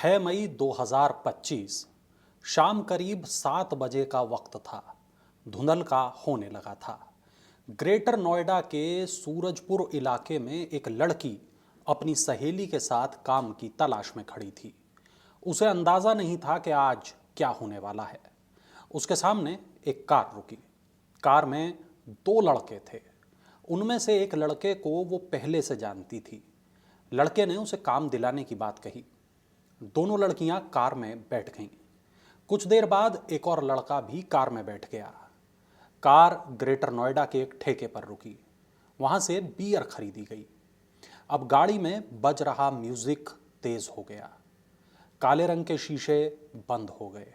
6 मई 2025 शाम करीब 7 बजे का वक्त था। धुंधल का होने लगा था। ग्रेटर नोएडा के सूरजपुर इलाके में एक लड़की अपनी सहेली के साथ काम की तलाश में खड़ी थी। उसे अंदाजा नहीं था कि आज क्या होने वाला है। उसके सामने एक कार रुकी। कार में 2 लड़के थे। उनमें से एक लड़के को वो पहले से जानती थी। लड़के ने उसे काम दिलाने की बात कही। दोनों लड़कियां कार में बैठ गईं। कुछ देर बाद एक और लड़का भी कार में बैठ गया। कार ग्रेटर नोएडा के एक ठेके पर रुकी। वहां से बियर खरीदी गई। अब गाड़ी में बज रहा म्यूजिक तेज हो गया। काले रंग के शीशे बंद हो गए।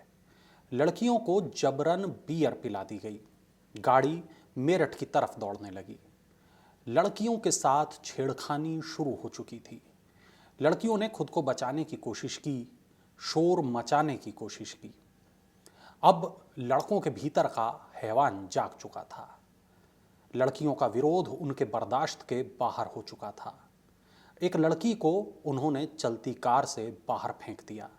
लड़कियों को जबरन बियर पिला दी गई। गाड़ी मेरठ की तरफ दौड़ने लगी। लड़कियों के साथ छेड़खानी शुरू हो चुकी थी। लड़कियों ने खुद को बचाने की कोशिश की, शोर मचाने की कोशिश की। अब लड़कों के भीतर का हैवान जाग चुका था। लड़कियों का विरोध उनके बर्दाश्त के बाहर हो चुका था। एक लड़की को उन्होंने चलती कार से बाहर फेंक दिया।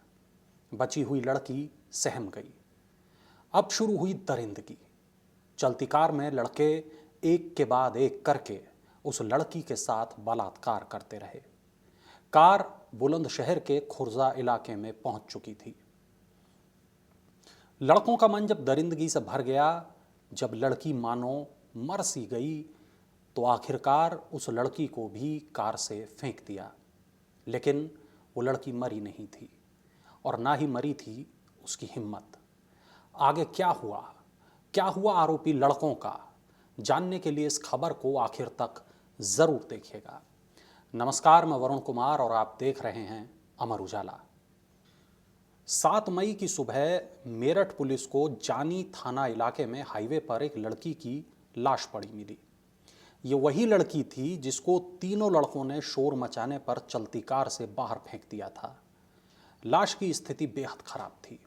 बची हुई लड़की सहम गई। अब शुरू हुई दरिंदगी। चलती कार में लड़के एक के बाद एक करके उस लड़की के साथ बलात्कार करते रहे। कार बुलंदशहर के खुर्जा इलाके में पहुंच चुकी थी। लड़कों का मन जब दरिंदगी से भर गया, जब लड़की मानो मर सी गई, तो आखिरकार उस लड़की को भी कार से फेंक दिया। लेकिन वो लड़की मरी नहीं थी और ना ही मरी थी उसकी हिम्मत। आगे क्या हुआ आरोपी लड़कों का, जानने के लिए इस खबर को आखिर तक जरूर देखिएगा। नमस्कार, मैं वरुण कुमार और आप देख रहे हैं अमर उजाला। 7 मई की सुबह मेरठ पुलिस को जानी थाना इलाके में हाईवे पर एक लड़की की लाश पड़ी मिली। ये वही लड़की थी जिसको तीनों लड़कों ने शोर मचाने पर चलती कार से बाहर फेंक दिया था। लाश की स्थिति बेहद खराब थी।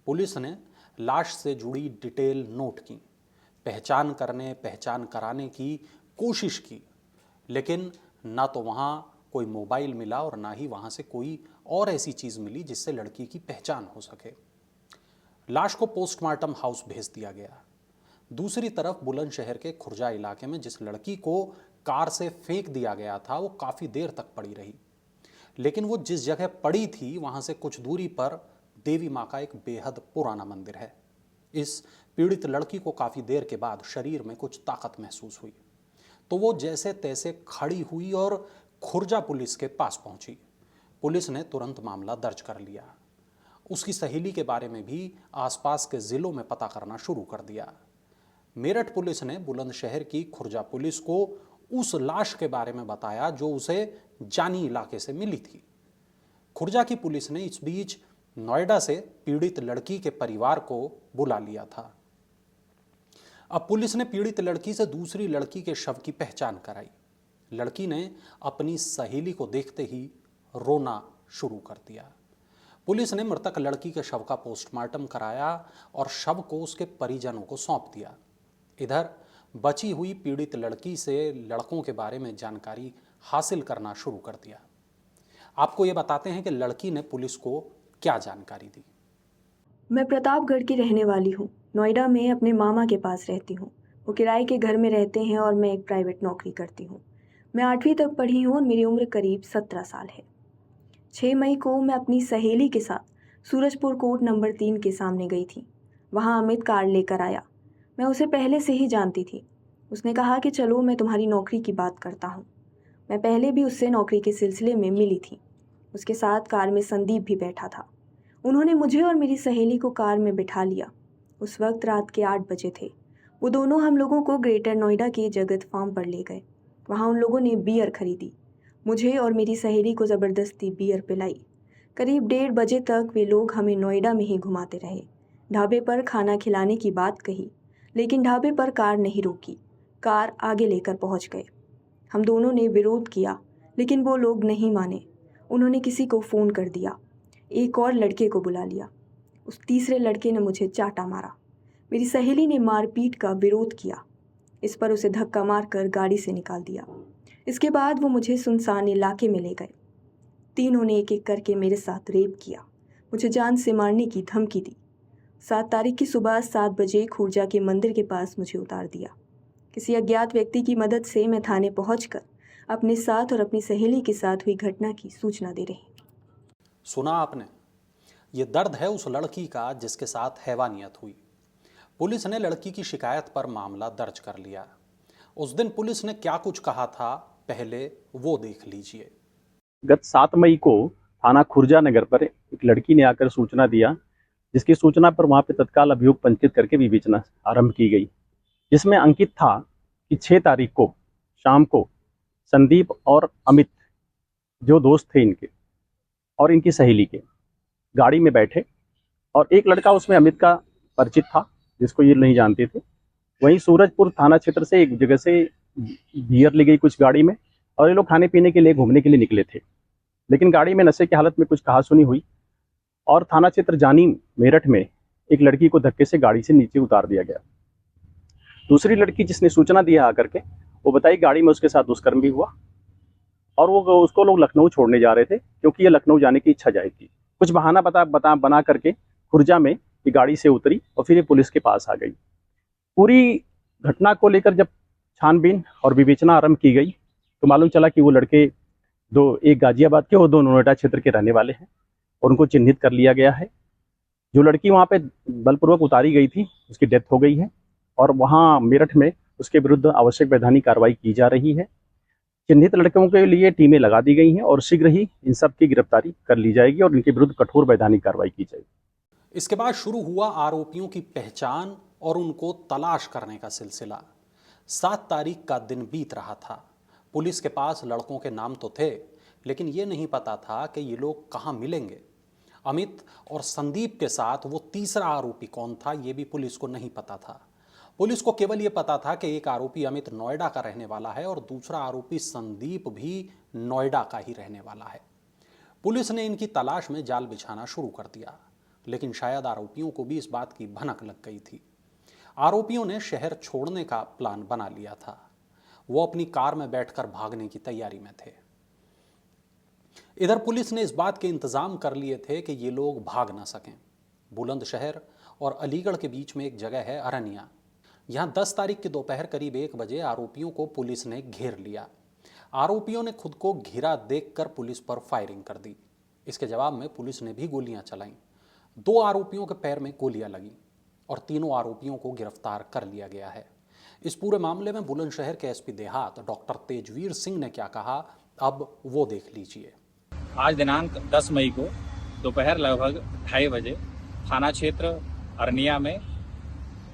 पुलिस ने लाश से जुड़ी डिटेल नोट की, पहचान कराने की कोशिश की, लेकिन ना तो वहाँ कोई मोबाइल मिला और ना ही वहाँ से कोई और ऐसी चीज़ मिली जिससे लड़की की पहचान हो सके। लाश को पोस्टमार्टम हाउस भेज दिया गया। दूसरी तरफ बुलंदशहर के खुर्जा इलाके में जिस लड़की को कार से फेंक दिया गया था, वो काफ़ी देर तक पड़ी रही। लेकिन वो जिस जगह पड़ी थी वहाँ से कुछ दूरी पर देवी माँ का एक बेहद पुराना मंदिर है। इस पीड़ित लड़की को काफ़ी देर के बाद शरीर में कुछ ताकत महसूस हुई, तो वो जैसे तैसे खड़ी हुई और खुर्जा पुलिस के पास पहुंची। पुलिस ने तुरंत मामला दर्ज कर लिया। उसकी सहेली के बारे में भी आसपास के जिलों में पता करना शुरू कर दिया। मेरठ पुलिस ने बुलंदशहर की खुर्जा पुलिस को उस लाश के बारे में बताया जो उसे जानी इलाके से मिली थी। खुर्जा की पुलिस ने इस बीच नोएडा से पीड़ित लड़की के परिवार को बुला लिया था। अब पुलिस ने पीड़ित लड़की से दूसरी लड़की के शव की पहचान कराई। लड़की ने अपनी सहेली को देखते ही रोना शुरू कर दिया। पुलिस ने मृतक लड़की के शव का पोस्टमार्टम कराया और शव को उसके परिजनों को सौंप दिया। इधर बची हुई पीड़ित लड़की से लड़कों के बारे में जानकारी हासिल करना शुरू कर दिया। आपको ये बताते हैं कि लड़की ने पुलिस को क्या जानकारी दी। मैं प्रतापगढ़ की रहने वाली हूँ। नोएडा में अपने मामा के पास रहती हूँ। वो किराए के घर में रहते हैं और मैं एक प्राइवेट नौकरी करती हूँ। मैं 8वीं तक पढ़ी हूँ और मेरी उम्र करीब 17 साल है। 6 मई को मैं अपनी सहेली के साथ सूरजपुर कोर्ट नंबर 3 के सामने गई थी। वहाँ अमित कार लेकर आया। मैं उसे पहले से ही जानती थी। उसने कहा कि चलो मैं तुम्हारी नौकरी की बात करता हूँ। मैं पहले भी उससे नौकरी के सिलसिले में मिली थी। उसके साथ कार में संदीप भी बैठा था। उन्होंने मुझे और मेरी सहेली को कार में बिठा लिया। उस वक्त रात के 8 बजे थे। वो दोनों हम लोगों को ग्रेटर नोएडा के जगत फार्म पर ले गए। वहाँ उन लोगों ने बियर खरीदी। मुझे और मेरी सहेली को ज़बरदस्ती बियर पिलाई। करीब 1:30 बजे तक वे लोग हमें नोएडा में ही घुमाते रहे। ढाबे पर खाना खिलाने की बात कही, लेकिन ढाबे पर कार नहीं रोकी। कार आगे लेकर पहुँच गए। हम दोनों ने विरोध किया, लेकिन वो लोग नहीं माने। उन्होंने किसी को फ़ोन कर दिया। एक और लड़के को बुला लिया। उस तीसरे लड़के ने मुझे चाटा मारा। मेरी सहेली ने मारपीट का विरोध किया। इस पर उसे धक्का मारकर गाड़ी से निकाल दिया। इसके बाद वो मुझे सुनसान इलाके में ले गए। तीनों ने एक एक करके मेरे साथ रेप किया, मुझे जान से मारने की धमकी दी। 7 तारीख की सुबह 7 बजे खुर्जा के मंदिर के पास मुझे उतार दिया। किसी अज्ञात व्यक्ति की मदद से मैं थाने पहुंचकर अपने साथ और अपनी सहेली के साथ हुई घटना की सूचना दे रही। सुना आपने, ये दर्द है उस लड़की का जिसके साथ हैवानियत हुई। पुलिस ने लड़की की शिकायत पर मामला दर्ज कर लिया। उस दिन पुलिस ने क्या कुछ कहा था, पहले वो देख लीजिए। गत 7 मई को थाना खुर्जा नगर पर एक लड़की ने आकर सूचना दिया, जिसकी सूचना पर वहां पे तत्काल अभियोग पंजीकृत करके विवेचना आरंभ की गई, जिसमें अंकित था कि 6 तारीख को शाम को संदीप और अमित, जो दोस्त थे इनके और इनकी सहेली के, गाड़ी में बैठे और एक लड़का उसमें अमित का परिचित था जिसको ये नहीं जानते थे। वहीं सूरजपुर थाना क्षेत्र से एक जगह से बियर ली गई कुछ गाड़ी में और ये लोग खाने पीने के लिए घूमने के लिए निकले थे, लेकिन गाड़ी में नशे की हालत में कुछ कहासुनी हुई और थाना क्षेत्र जानी मेरठ में एक लड़की को धक्के से गाड़ी से नीचे उतार दिया गया। दूसरी लड़की जिसने सूचना दिया आकर के, वो बताई गाड़ी में उसके साथ दुष्कर्म भी हुआ और वो उसको लोग लखनऊ छोड़ने जा रहे थे क्योंकि ये लखनऊ जाने की इच्छा जाहिर थी। कुछ बहाना बना करके खुर्जा में ये गाड़ी से उतरी और फिर ये पुलिस के पास आ गई। पूरी घटना को लेकर जब छानबीन और विवेचना आरंभ की गई तो मालूम चला कि वो लड़के दो, एक गाजियाबाद के और 2 नोएडा क्षेत्र के रहने वाले हैं और उनको चिन्हित कर लिया गया है। जो लड़की वहाँ पे बलपूर्वक उतारी गई थी उसकी डेथ हो गई है और वहाँ मेरठ में उसके विरुद्ध आवश्यक वैधानिक कार्रवाई की जा रही है। चिन्हित लड़कों के लिए टीमें लगा दी गई हैं और शीघ्र ही इन सब की गिरफ्तारी कर ली जाएगी और इनके विरुद्ध कठोर वैधानिक कार्रवाई की जाएगी। इसके बाद शुरू हुआ आरोपियों की पहचान और उनको तलाश करने का सिलसिला। 7 तारीख का दिन बीत रहा था। पुलिस के पास लड़कों के नाम तो थे, लेकिन ये नहीं पता था कि ये लोग कहाँ मिलेंगे। अमित और संदीप के साथ वो तीसरा आरोपी कौन था, ये भी पुलिस को नहीं पता था। पुलिस को केवल ये पता था कि एक आरोपी अमित नोएडा का रहने वाला है और दूसरा आरोपी संदीप भी नोएडा का ही रहने वाला है। पुलिस ने इनकी तलाश में जाल बिछाना शुरू कर दिया, लेकिन शायद आरोपियों को भी इस बात की भनक लग गई थी। आरोपियों ने शहर छोड़ने का प्लान बना लिया था। वो अपनी कार में बैठकर भागने की तैयारी में थे। इधर पुलिस ने इस बात के इंतजाम कर लिए थे कि ये लोग भाग ना सकें। बुलंदशहर और अलीगढ़ के बीच में एक जगह है अरनिया। यहां 10 तारीख की दोपहर करीब 1 बजे आरोपियों को पुलिस ने घेर लिया। आरोपियों ने खुद को घिरा देखकर पुलिस पर फायरिंग कर दी। इसके जवाब में पुलिस ने भी गोलियां चलाईं। 2 आरोपियों के पैर में गोलियां लगीं और तीनों आरोपियों को गिरफ्तार कर लिया गया है। इस पूरे मामले में बुलंदशहर के एसपी देहात डॉक्टर तेजवीर सिंह ने क्या कहा, अब वो देख लीजिए। आज दिनांक 10 मई को दोपहर लगभग 2:30 बजे थाना क्षेत्र अरनिया में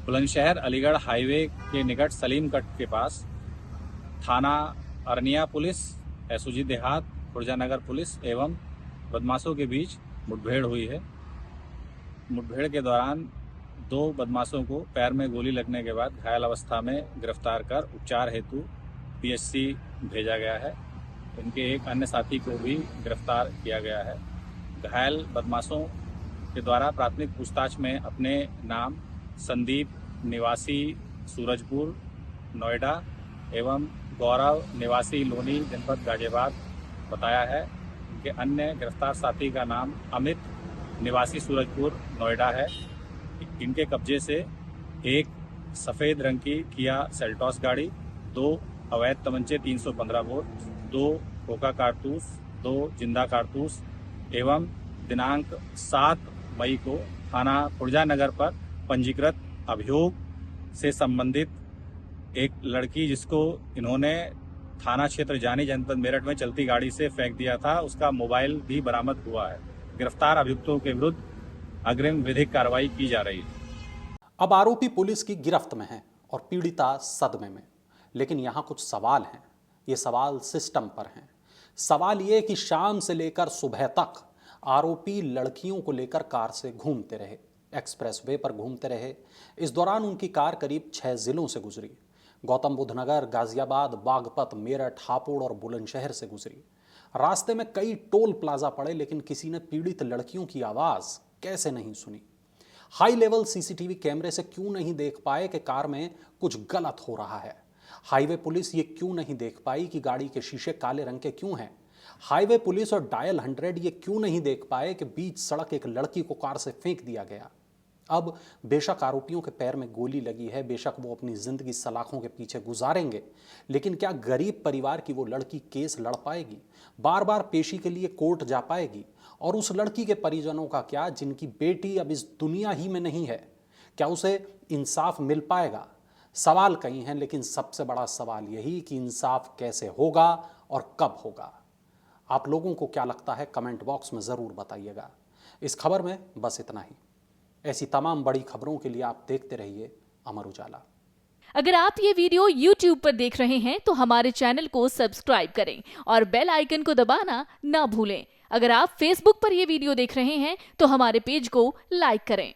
बुलंदशहर अलीगढ़ हाईवे के निकट सलीम कट के पास थाना अरनिया पुलिस, एसओजी देहात, खुर्जा नगर पुलिस एवं बदमाशों के बीच मुठभेड़ हुई है। मुठभेड़ के दौरान 2 बदमाशों को पैर में गोली लगने के बाद घायल अवस्था में गिरफ्तार कर उपचार हेतु पीएचसी भेजा गया है। इनके एक अन्य साथी को भी गिरफ्तार किया गया है। घायल बदमाशों के द्वारा प्राथमिक पूछताछ में अपने नाम संदीप निवासी सूरजपुर नोएडा एवं गौरव निवासी लोनी जनपद गाजियाबाद बताया है। इनके अन्य गिरफ्तार साथी का नाम अमित निवासी सूरजपुर नोएडा है। इनके कब्जे से एक सफ़ेद रंग की किया सेल्टॉस गाड़ी, 2 अवैध तमंचे 315 बोर, 2 कोका कारतूस, 2 जिंदा कारतूस एवं दिनांक 7 मई को थाना खुर्जा नगर पर पंजीकृत अभियोग से संबंधित एक लड़की जिसको इन्होंने थाना क्षेत्र जानी जनपद मेरठ में चलती गाड़ी से फेंक दिया था, उसका मोबाइल भी बरामद हुआ है। गिरफ्तार अभियुक्तों के विरुद्ध अग्रिम विधिक कार्रवाई की जा रही है। अब आरोपी पुलिस की गिरफ्त में है और पीड़िता सदमे में, लेकिन यहाँ कुछ सवाल हैं। ये सवाल सिस्टम पर हैं। सवाल ये कि शाम से लेकर सुबह तक आरोपी लड़कियों को लेकर कार से घूमते रहे, एक्सप्रेसवे पर घूमते रहे। इस दौरान उनकी कार करीब 6 जिलों से गुजरी। गौतम बुद्ध नगर, गाजियाबाद, बागपत, मेरठ, हापुड़ और बुलंदशहर से गुजरी। रास्ते में कई टोल प्लाजा पड़े, लेकिन किसी ने पीड़ित लड़कियों की आवाज़ कैसे नहीं सुनी? हाई लेवल सीसीटीवी कैमरे से क्यों नहीं देख पाए कि कार में कुछ गलत हो रहा है? हाईवे पुलिस ये क्यों नहीं देख पाई कि गाड़ी के शीशे काले रंग के क्यों हैं? हाईवे पुलिस और डायल 100 ये क्यों नहीं देख पाए कि बीच सड़क एक लड़की को कार से फेंक दिया गया। अब बेशक आरोपियों के पैर में गोली लगी है, बेशक वो अपनी जिंदगी सलाखों के पीछे गुजारेंगे, लेकिन क्या गरीब परिवार की वो लड़की केस लड़ पाएगी, बार बार पेशी के लिए कोर्ट जा पाएगी? और उस लड़की के परिजनों का क्या, जिनकी बेटी अब इस दुनिया ही में नहीं है, क्या उसे इंसाफ मिल पाएगा? सवाल कई हैं, लेकिन सबसे बड़ा सवाल यही कि इंसाफ कैसे होगा और कब होगा। आप लोगों को क्या लगता है, कमेंट बॉक्स में ज़रूर बताइएगा। इस खबर में बस इतना ही। ऐसी तमाम बड़ी खबरों के लिए आप देखते रहिए अमर उजाला। अगर आप ये वीडियो YouTube पर देख रहे हैं तो हमारे चैनल को सब्सक्राइब करें और बेल आइकन को दबाना ना भूलें। अगर आप Facebook पर ये वीडियो देख रहे हैं तो हमारे पेज को लाइक करें।